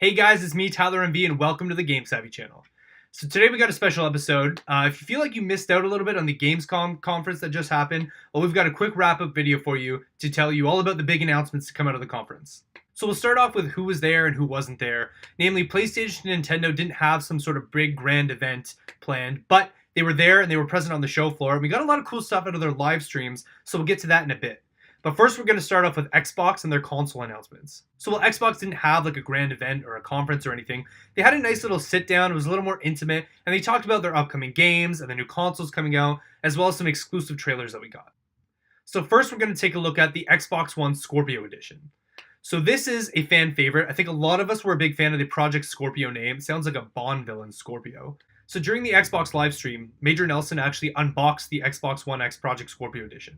Hey guys, it's me, Tyler MV, and welcome to the Game Savvy channel. So today we got a special episode. If you feel like you missed out a little bit on the Gamescom conference that just happened, well, we've got a quick wrap-up video for you to tell you all about the big announcements to come out of the conference. So we'll start off with who was there and who wasn't there. Namely, PlayStation and Nintendo didn't have some sort of big grand event planned, but they were there and they were present on the show floor. And we got a lot of cool stuff out of their live streams, so we'll get to that in a bit. But first, we're going to start off with Xbox and their console announcements. So while Xbox didn't have like a grand event or a conference or anything, they had a nice little sit down. It was a little more intimate, and they talked about their upcoming games and the new consoles coming out, as well as some exclusive trailers that we got. So first, we're going to take a look at the Xbox One Scorpio Edition. So this is a fan favorite. I think a lot of us were a big fan of the Project Scorpio name. It sounds like a Bond villain, Scorpio. So during the Xbox live stream, Major Nelson actually unboxed the Xbox One X Project Scorpio Edition.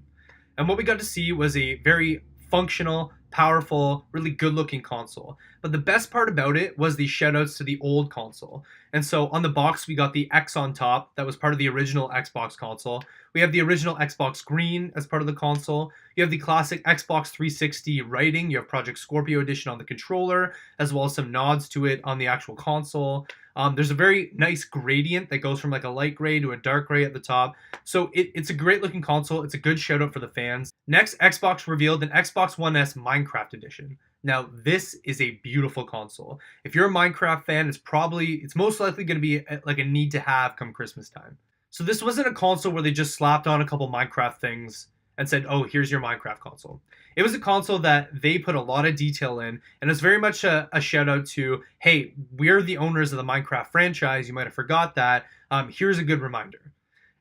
And what we got to see was a very functional, powerful, really good-looking console. But the best part about it was the shoutouts to the old console. And so on the box, we got the X on top. That was part of the original Xbox console. We have the original Xbox Green as part of the console. You have the classic Xbox 360 writing. You have Project Scorpio Edition on the controller, as well as some nods to it on the actual console. There's a very nice gradient that goes from like a light gray to a dark gray at the top. So it's a great looking console. It's a good shout out for the fans. Next, Xbox revealed an Xbox One S Minecraft Edition. Now, this is a beautiful console. If you're a Minecraft fan, it's most likely going to be like a need to have come Christmas time. So this wasn't a console where they just slapped on a couple Minecraft things and said, oh, here's your Minecraft console. It was a console that they put a lot of detail in, and it's very much a shout out to, hey, we're the owners of the Minecraft franchise. You might have forgot that. Here's a good reminder.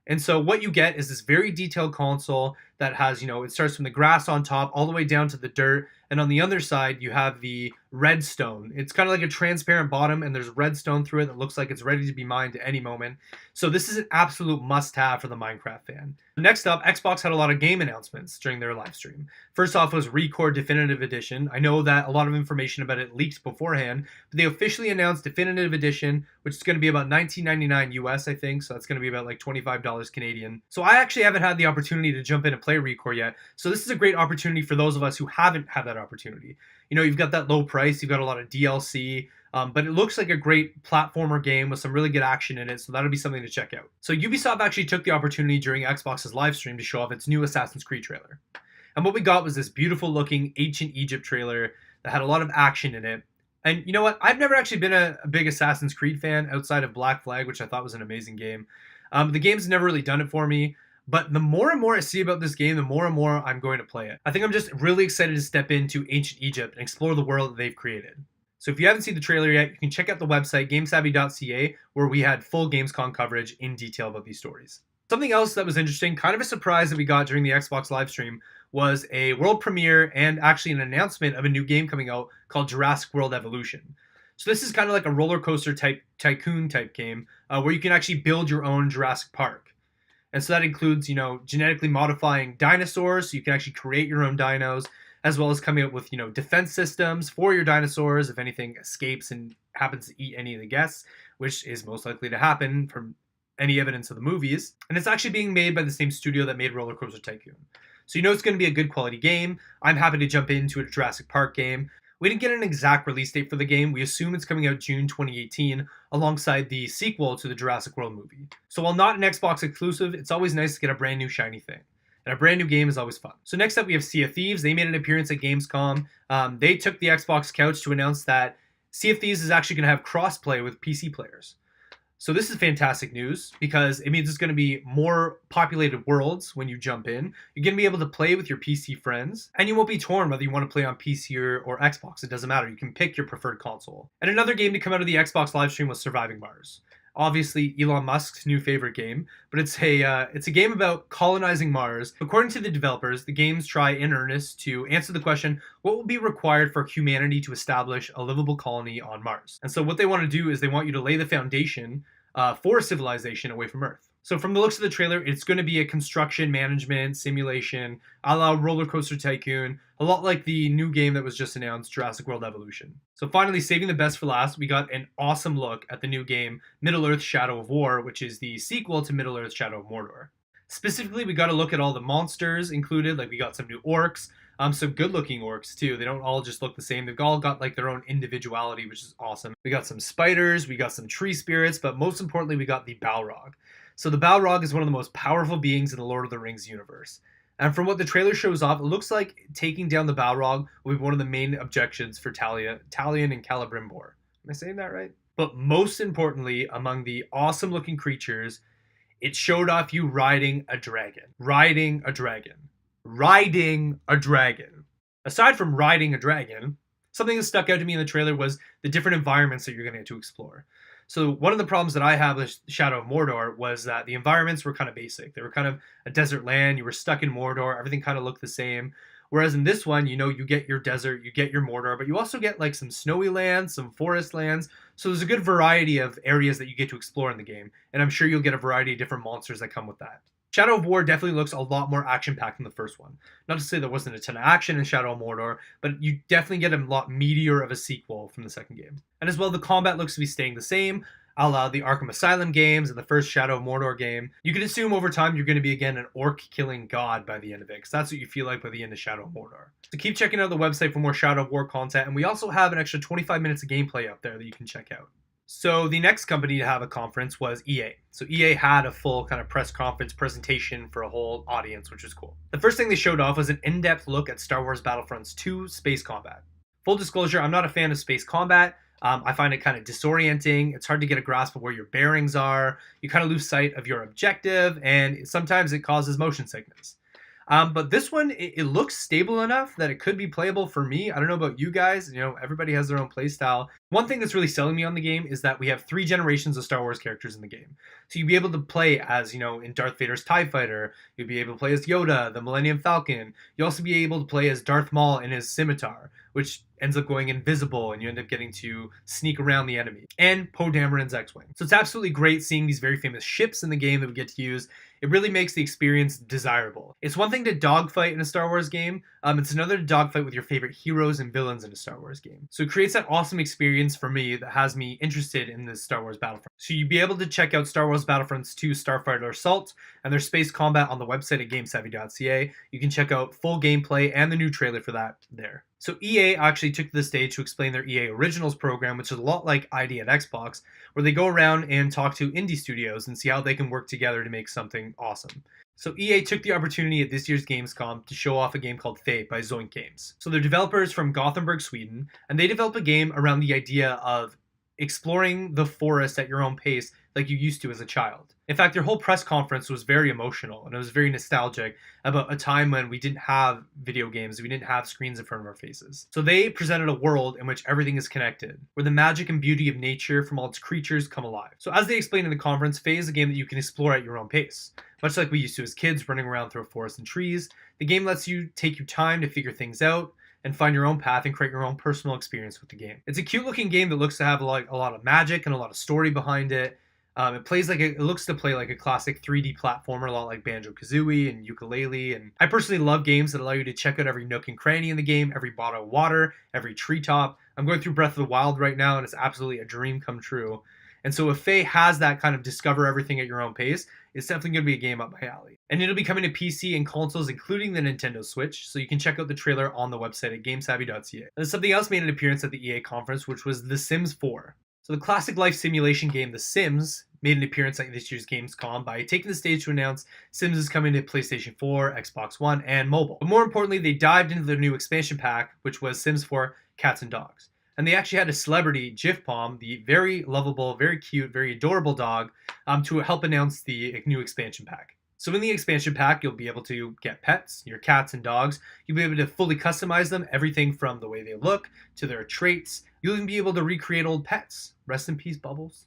And so what you get is this very detailed console that has, it starts from the grass on top all the way down to the dirt. And on the other side, you have the redstone. It's kind of like a transparent bottom, and there's redstone through it that looks like it's ready to be mined at any moment. So this is an absolute must-have for the Minecraft fan. Next up, Xbox had a lot of game announcements during their live stream. First off was Record Definitive Edition. I know that a lot of information about it leaked beforehand, but they officially announced Definitive Edition, which is going to be about $19.99 US, I think. So that's going to be about like $25 Canadian. So I actually haven't had the opportunity to jump in and play Record yet. So this is a great opportunity for those of us who haven't had that opportunity. You've got that low price, you've got a lot of DLC, but it looks like a great platformer game with some really good action in it, so that'll be something to check out. So Ubisoft actually took the opportunity during Xbox's live stream to show off its new Assassin's Creed trailer. And what we got was this beautiful looking ancient Egypt trailer that had a lot of action in it. And you know what? I've never actually been a big Assassin's Creed fan outside of Black Flag, which I thought was an amazing game. The game's never really done it for me. But the more and more I see about this game, the more and more I'm going to play it. I think I'm just really excited to step into ancient Egypt and explore the world that they've created. So if you haven't seen the trailer yet, you can check out the website gamesavvy.ca, where we had full Gamescom coverage in detail about these stories. Something else that was interesting, kind of a surprise that we got during the Xbox live stream, was a world premiere and actually an announcement of a new game coming out called Jurassic World Evolution. So this is kind of like a roller coaster type tycoon type game where you can actually build your own Jurassic Park. And so that includes, genetically modifying dinosaurs, so you can actually create your own dinos, as well as coming up with, defense systems for your dinosaurs if anything escapes and happens to eat any of the guests, which is most likely to happen from any evidence of the movies. And it's actually being made by the same studio that made Roller Coaster Tycoon. So it's going to be a good quality game. I'm happy to jump into a Jurassic Park game. We didn't get an exact release date for the game. We assume it's coming out June 2018 alongside the sequel to the Jurassic World movie. So while not an Xbox exclusive, it's always nice to get a brand new shiny thing. And a brand new game is always fun. So next up we have Sea of Thieves. They made an appearance at Gamescom. They took the Xbox couch to announce that Sea of Thieves is actually going to have crossplay with PC players. So this is fantastic news because it means it's going to be more populated worlds when you jump in. You're going to be able to play with your PC friends, and you won't be torn whether you want to play on PC or Xbox. It doesn't matter. You can pick your preferred console. And another game to come out of the Xbox live stream was Surviving Mars. Obviously, Elon Musk's new favorite game, but it's a game about colonizing Mars. According to the developers, the games try in earnest to answer the question, what will be required for humanity to establish a livable colony on Mars? And so what they want to do is they want you to lay the foundation for civilization away from Earth. So from the looks of the trailer, it's going to be a construction management simulation, a la Roller Coaster Tycoon, a lot like the new game that was just announced, Jurassic World Evolution. So finally, saving the best for last, we got an awesome look at the new game, Middle-earth: Shadow of War, which is the sequel to Middle-earth: Shadow of Mordor. Specifically, we got to look at all the monsters included, like we got some new orcs, Some good looking orcs too. They don't all just look the same. They've all got like their own individuality, which is awesome. We got some spiders, we got some tree spirits, but most importantly, we got the Balrog. So the Balrog is one of the most powerful beings in the Lord of the Rings universe. And from what the trailer shows off, it looks like taking down the Balrog will be one of the main objections for Talion and Celebrimbor. Am I saying that right? But most importantly, among the awesome looking creatures, it showed off you riding a dragon. Riding a dragon. Riding a dragon. Aside from riding a dragon, something that stuck out to me in the trailer was the different environments that you're going to get to explore. So one of the problems that I have with Shadow of Mordor was that the environments were kind of basic. They were kind of a desert land. You were stuck in Mordor. Everything kind of looked the same. Whereas in this one, you get your desert, you get your Mordor, but you also get like some snowy lands, some forest lands. So there's a good variety of areas that you get to explore in the game. And I'm sure you'll get a variety of different monsters that come with that. Shadow of War definitely looks a lot more action-packed than the first one. Not to say there wasn't a ton of action in Shadow of Mordor, but you definitely get a lot meatier of a sequel from the second game. And as well, the combat looks to be staying the same, a la the Arkham Asylum games and the first Shadow of Mordor game. You can assume over time you're going to be, again, an orc-killing god by the end of it, because that's what you feel like by the end of Shadow of Mordor. So keep checking out the website for more Shadow of War content, and we also have an extra 25 minutes of gameplay up there that you can check out. So the next company to have a conference was EA. So EA had a full kind of press conference presentation for a whole audience, which was cool. The first thing they showed off was an in-depth look at Star Wars Battlefronts 2 Space Combat. Full disclosure, I'm not a fan of space combat. I find it kind of disorienting. It's hard to get a grasp of where your bearings are. You kind of lose sight of your objective, and sometimes it causes motion sickness. But this one, it looks stable enough that it could be playable for me. I don't know about you guys. Everybody has their own play style. One thing that's really selling me on the game is that we have 3 generations of Star Wars characters in the game. So you'll be able to play as, in Darth Vader's TIE Fighter. You'll be able to play as Yoda, the Millennium Falcon. You'll also be able to play as Darth Maul in his scimitar, which ends up going invisible, and you end up getting to sneak around the enemy. And Poe Dameron's X-Wing. So it's absolutely great seeing these very famous ships in the game that we get to use. It really makes the experience desirable. It's one thing to dogfight in a Star Wars game. It's another to dogfight with your favorite heroes and villains in a Star Wars game. So it creates that awesome experience for me that has me interested in this Star Wars Battlefront. So you'll be able to check out Star Wars Battlefronts 2 Starfighter Assault and their space combat on the website at gamesavvy.ca. You can check out full gameplay and the new trailer for that there. So EA actually took to the stage to explain their EA Originals program, which is a lot like ID at Xbox, where they go around and talk to indie studios and see how they can work together to make something awesome. So EA took the opportunity at this year's Gamescom to show off a game called Fate by Zoink Games. So they're developers from Gothenburg, Sweden, and they developed a game around the idea of exploring the forest at your own pace like you used to as a child. In fact, their whole press conference was very emotional, and it was very nostalgic about a time when we didn't have video games, we didn't have screens in front of our faces. So they presented a world in which everything is connected, where the magic and beauty of nature from all its creatures come alive. So as they explained in the conference, Fate is a game that you can explore at your own pace. Much like we used to as kids running around through a forest and trees, the game lets you take your time to figure things out, and find your own path and create your own personal experience with the game. It's a cute looking game that looks to have a lot of magic and a lot of story behind it. It looks to play like a classic 3D platformer, a lot like Banjo-Kazooie and Yooka-Laylee. And I personally love games that allow you to check out every nook and cranny in the game, every bottle of water, every treetop. I'm going through Breath of the Wild right now, and it's absolutely a dream come true. And so if Faye has that kind of discover everything at your own pace, it's definitely going to be a game up my alley. And it'll be coming to PC and consoles, including the Nintendo Switch, so you can check out the trailer on the website at gamesavvy.ca. And something else made an appearance at the EA conference, which was The Sims 4. So the classic life simulation game The Sims made an appearance at this year's Gamescom by taking the stage to announce Sims is coming to PlayStation 4, Xbox One, and mobile. But more importantly, they dived into their new expansion pack, which was Sims 4 Cats and Dogs. And they actually had a celebrity, Jif Palm, the very lovable, very cute, very adorable dog, to help announce the new expansion pack. So in the expansion pack, you'll be able to get pets, your cats and dogs. You'll be able to fully customize them, everything from the way they look to their traits. You'll even be able to recreate old pets. Rest in peace, Bubbles.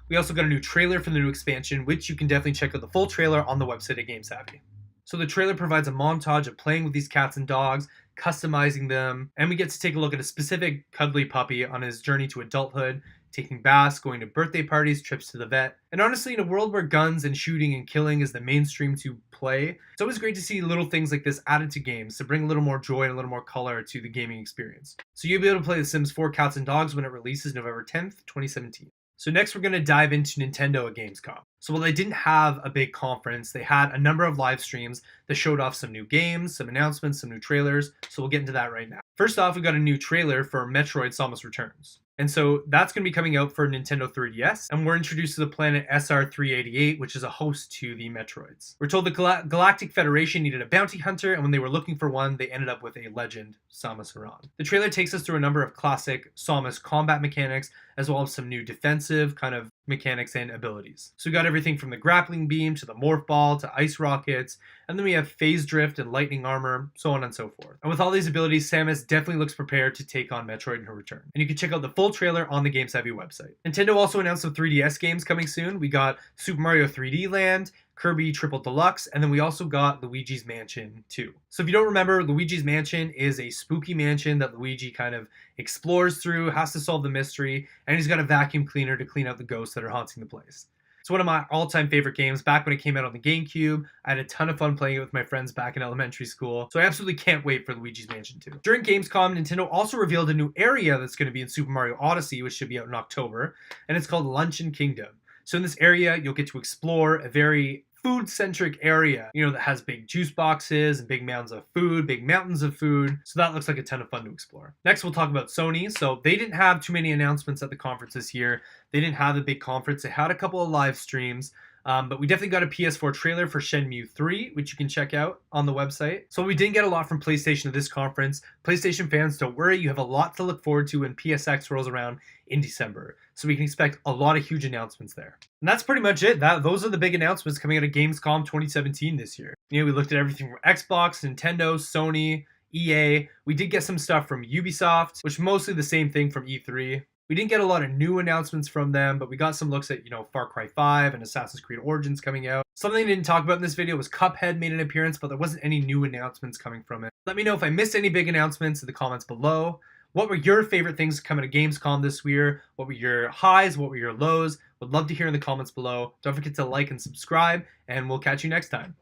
We also got a new trailer for the new expansion, which you can definitely check out the full trailer on the website at GameSavvy. So the trailer provides a montage of playing with these cats and dogs, customizing them, and we get to take a look at a specific cuddly puppy on his journey to adulthood, taking baths, going to birthday parties, trips to the vet. And honestly, in a world where guns and shooting and killing is the mainstream to play, it's always great to see little things like this added to games to bring a little more joy and a little more color to the gaming experience. So you'll be able to play The Sims 4 Cats and Dogs when it releases November 10th, 2017. So next we're going to dive into Nintendo at Gamescom. So while they didn't have a big conference, they had a number of live streams that showed off some new games, some announcements, some new trailers. So we'll get into that right now. First off, we got a new trailer for Metroid Samus Returns. And so that's going to be coming out for Nintendo 3DS, and we're introduced to the planet SR388, which is a host to the Metroids. We're told the Galactic Federation needed a bounty hunter, and when they were looking for one, they ended up with a legend, Samus Aran. The trailer takes us through a number of classic Samus combat mechanics, as well as some new defensive kind of mechanics and abilities. So we got everything from the grappling beam to the morph ball to ice rockets, and then we have phase drift and lightning armor, so on and so forth. And with all these abilities, Samus definitely looks prepared to take on Metroid in her return. And you can check out the full trailer on the GameSavvy website. Nintendo also announced some 3DS games coming soon. We got Super Mario 3D Land, Kirby Triple Deluxe, and then we also got Luigi's Mansion 2. So if you don't remember, Luigi's Mansion is a spooky mansion that Luigi kind of explores through, has to solve the mystery, and he's got a vacuum cleaner to clean out the ghosts that are haunting the place. It's one of my all-time favorite games. Back when it came out on the GameCube, I had a ton of fun playing it with my friends back in elementary school, so I absolutely can't wait for Luigi's Mansion 2. During Gamescom, Nintendo also revealed a new area that's going to be in Super Mario Odyssey, which should be out in October, and it's called Luncheon Kingdom. So in this area, you'll get to explore a very food-centric area, that has big juice boxes and big mounds of food, big mountains of food. So that looks like a ton of fun to explore. Next, we'll talk about Sony. So they didn't have too many announcements at the conference this year. They didn't have a big conference. They had a couple of live streams. But we definitely got a PS4 trailer for Shenmue 3, which you can check out on the website. So we didn't get a lot from PlayStation at this conference. PlayStation fans, don't worry, you have a lot to look forward to when PSX rolls around in December. So we can expect a lot of huge announcements there. And that's pretty much it. Those are the big announcements coming out of Gamescom 2017 this year. We looked at everything from Xbox, Nintendo, Sony, EA. We did get some stuff from Ubisoft, which mostly the same thing from E3. We didn't get a lot of new announcements from them, but we got some looks at, Far Cry 5 and Assassin's Creed Origins coming out. Something I didn't talk about in this video was Cuphead made an appearance, but there wasn't any new announcements coming from it. Let me know if I missed any big announcements in the comments below. What were your favorite things coming to Gamescom this year? What were your highs? What were your lows? Would love to hear in the comments below. Don't forget to like and subscribe, and we'll catch you next time.